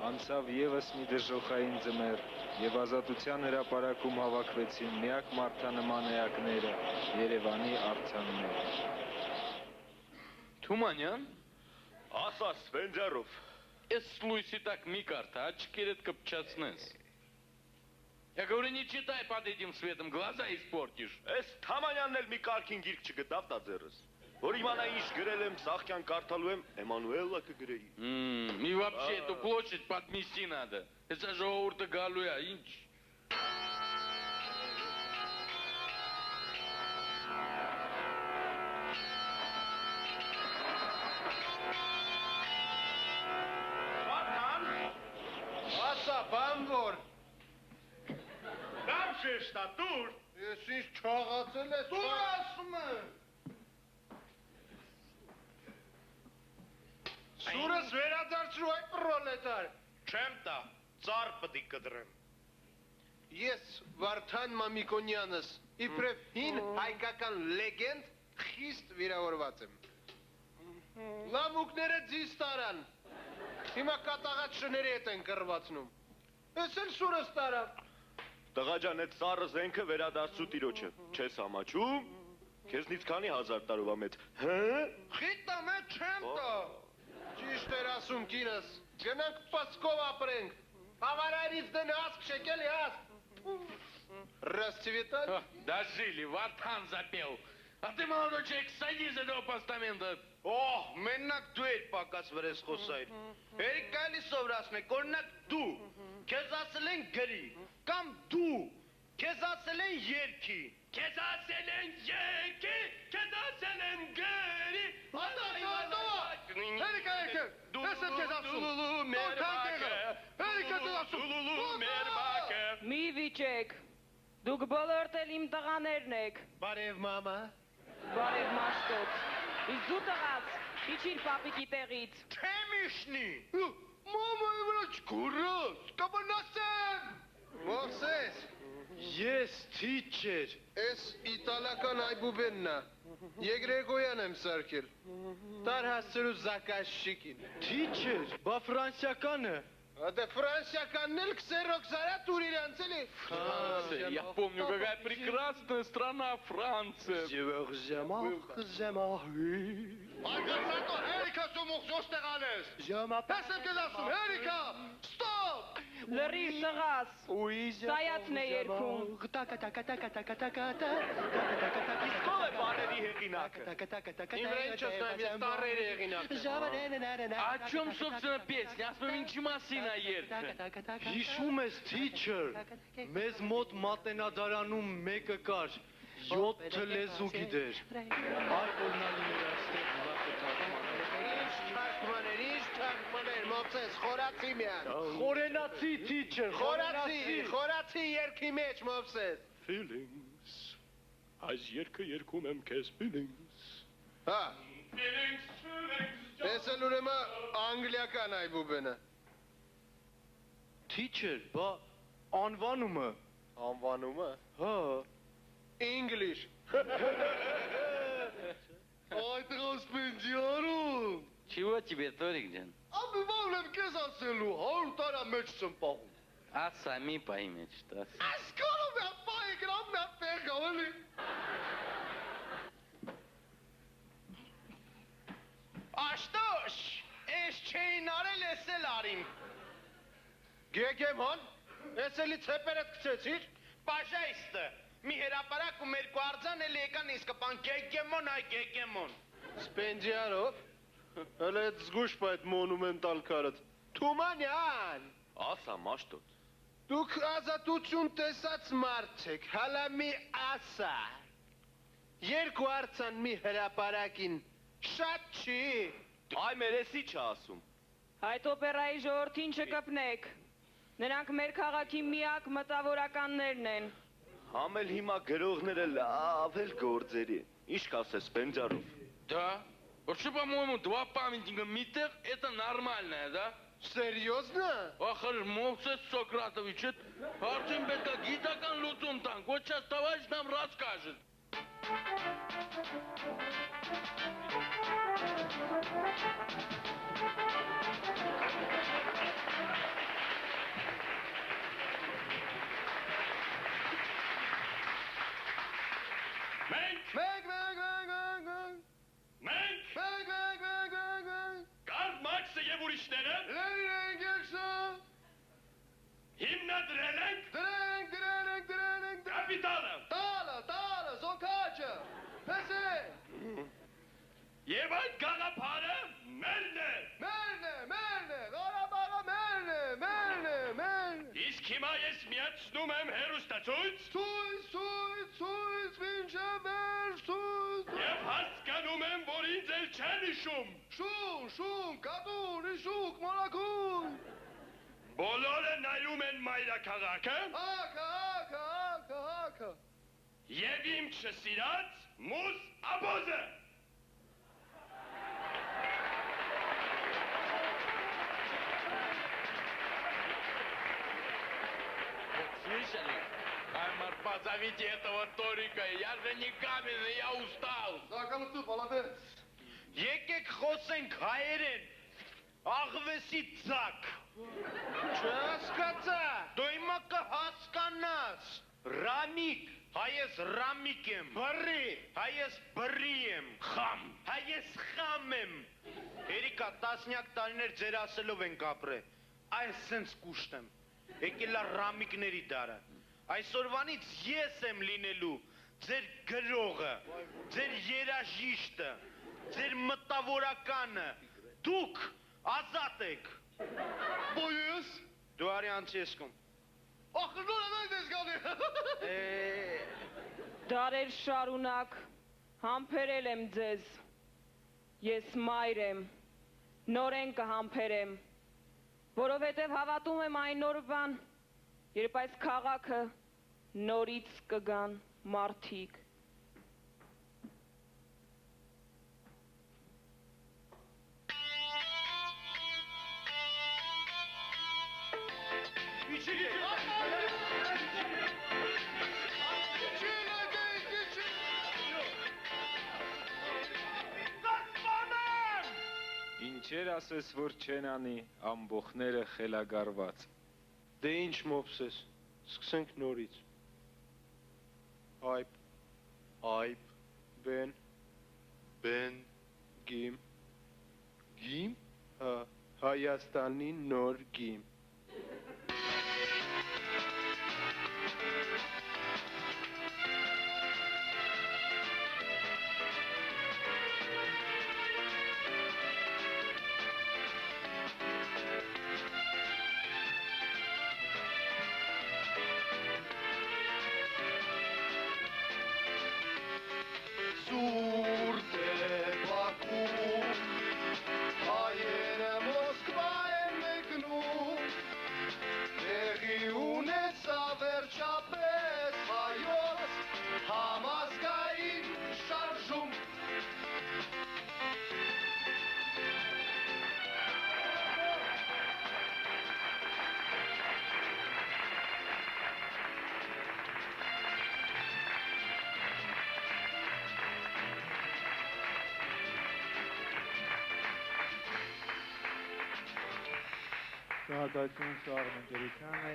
Անցավ ևս մի դժոխային ձմեռ, եւ ազատության հրապարակում հավաքվեցին միակ մարդանման էակները, Երևանի արձանները։ Թումանյան, ասա Սպենդիարով, ես լույսի տակ մի կարթա, очкерет копчацнես։ Я говорю, не читай под этим светом, глаза испортишь. Էս Թամանյանն էլ մի կարքին գիրք չգտավ տա ձեռս։ Որ իմանա ինչ գրել եմ, սաղքյան կարդալու եմ, Էմանուելը կգրեի։ И вообще эту площадь подмести надо. Это же жողովուրդը գալու է, ինչ։ Վարդան, ասա, բանվոր։ Դամ շեշտա, դուր։ Ես ինչ չաղացել ես, դուր ասում եմ։ Սուրս վերադարձրու այդ պրոլետար։ Չեմ տա, ծար պտի կդրեմ։ Ես Վարդան Մամիկոնյանս, իբրև հին հայկական լեգենդ խիստ վիրավորված եմ։ Լամուկները ձիզ տարան, հիմա կատաղած շների հետ են կռվածնում։ Ես էլ սուրս տարավ։ Տղաջան, այդ սառը զենքը վերադարձու տիրոջը, չես համաչում, քեզնից քանի հազար տարով ամեծ, հը? Խիտամ է չեմ տա։ Ճիշտ էր ասում կինս, գնանք պսկով ապրենք, հավարայրից դեն հասկ շեկել հասկ։ Расцветали? Дожили, Ватхан запел. А ты, молодой человек, садись с этого постамента. Օհ, մենակ դու էր պակաս վրես խոսայր։ Երիք կայլի սովրասնեք, օրինակ դու, քեզ ասել են գրի, կամ դու, քեզ ասել են երգի, Քեզ ասել են երկի, քեզ ասել են գրի։ Երիք այդը, ես եմ քեզ ասում, որքան կեղը, երիք ես ասում, Մի վիճեք, դուք բոլորդ էլ իմ տղաներն եք, բարև մամա, բարև մաշկոտ, իսկ դու տղաց, իջիր պապիկի տեղից, չեմ իշնի։ մամայի վրա չգուրս, կաբնասեմ, Մովսես, Ես թիչեր։ ես իտալական այբուբեննա, Եգրեգոյան եմ սարքել, տար հասցրու զակաշիկին, Թիչեր, բա ֆրանսիականը։ Դե ֆրանսիականն էլ քսերոք զարա տուր իրանց էլի, Я помню, какая прекрасная страна Франция. Արգասատո, հերիքա սումուղ զոստեղ անես, ես եմ կեզ ասում, հերիքա, ստոպ, լրիր տղաս, սայացն է երկում, Ո՞վ է բաների հեղինակը։ իմ վրա ինչ ես նայում, ես տարրերի եղինակ, О чем, собственно, песня? Ասում մասին է երգը։ Հիշում ես թիչեր, մեզ մոտ մատենադարանում մեկը կար, 7 լեզու գիտեր։ Այ օրնալիներ այստեղ ինչ թարգմաներ, Մովսես, խորացի միան, Խորենացի թիչեր, խորացի երկի մեջ, Մովսես, Feelings, այս երկը երկում եմ քեզ feelings։ հա, ես էլ ուրեմը անգլիական այբուբենը, Թիչեր, բա անվանումը։ անվանումը, Հա։ English, Այդ ռասպենդիարում։ Чего тебе, Торик Джан? Ամբիվալ եմ կեզ ասելու, 100 տարա մեջ եմ պահում։ А сами поймете, что... Ասկալում եմ պահի գրամ նա պեղավ էլի։ աշտոշ, ես չէին արել, ես էլ արիմ, գեգեմոն, ես էլի ծեպերդ կծեցիր, Պաժայստը, մի հերապարակ ու մեր կուարձան էլ եկան իսկպան գեգեմոն այ գեգեմոն։ Սպենդիարով, հələ այդ զգուշ պա այդ մոնումենտալ կարըտ, Թումանյան, Ասա մաշտոտ։ դուք ազատություն տեսած մարդ եք, հալա մի ասա, երկու արցան մի հրապարակին, շատ չի, Այ մերեսի չա ասում։ այդ օպերայի ժողորդին չկպնեք, նրանք մեր քաղաքի միակ մտավորականներն են, Համել հիմա գրողները լավ էլ գործերի։ Ինչ կասես Սպենդիարով։ Да? Вообще, по-моему, 2 памятника Митер – это нормальное, да? Серьезно? Ախր Մովսես Սոկրատովիչը արդեն պետք է գիտական լուծում տանք, ոչ չած տավարիչ нам расскажет։ Մենք Կարլ Մարքսը եւ ուրիշները Լենին ենք եկսը հիմնադրել ենք Դրենք կապիտալը Տալը, զոքաչը Պեսե եւ այդ գաղափարը մերն է Ղարաբաղը մերն է իսկ հիմա ես միացնում եմ հերոստացույց Ցույց մինչև վերջ ցույց եւ հասկանում եմ որ ինձ էլ չեն հիշում Շուն, կատուն, իշուկ, մորակուն բոլորը նայում են մայրաքաղաքը Հակը եւ իմ չսիրած մուս աբոզը Слышали? Аймар, позовите этого Торика, я же не каменный, я устал. Զակալություն, բալադեց Եկեք խոսենք հայերեն։ Աղվեսի ցակ։ Չհասկացա։ Դու հիմա կհասկանաս։ Ռամիկ, հայես ռամիկ եմ։ Բռի, հայես բռի եմ։ Խամ, հայես խամ եմ։ Երիկա տասնյակ տարիներ ձեր ասելով ենք ապրել։ Այս սենց կուշտ եմ։ Եկելա ռամիկների դարը։ Այսօրվանից ես եմ լինելու ձեր գրողը, ձեր երաժիշտը, ձեր մտավորականը, դուք ազատ եք։ Բոյես Դու արյանցի ես կում։ Ախնոր են ես գանի Դարեր շարունակ համբերել եմ ձեզ, ես մայր եմ, նորեն կհամբերեմ, որովհետև հավատում եմ այն նորվան, երբ այս քաղաքը նորից կգան մարդիկ։ Ինչեր ասես, որ չեն անի ամբոխները խելագարված։ Դե ինչ մոպսես, սկսենք նորից Այբ, բեն, գիմ Հա, Հայաստանի նոր գիմ Սուրտ է Բաքում, հայերը Մոսկվա են մեկնում, տեղի ունեցա վերջապես հայոց համազգային շարժում Շնորհակալություն Շահրամ ընկերությանը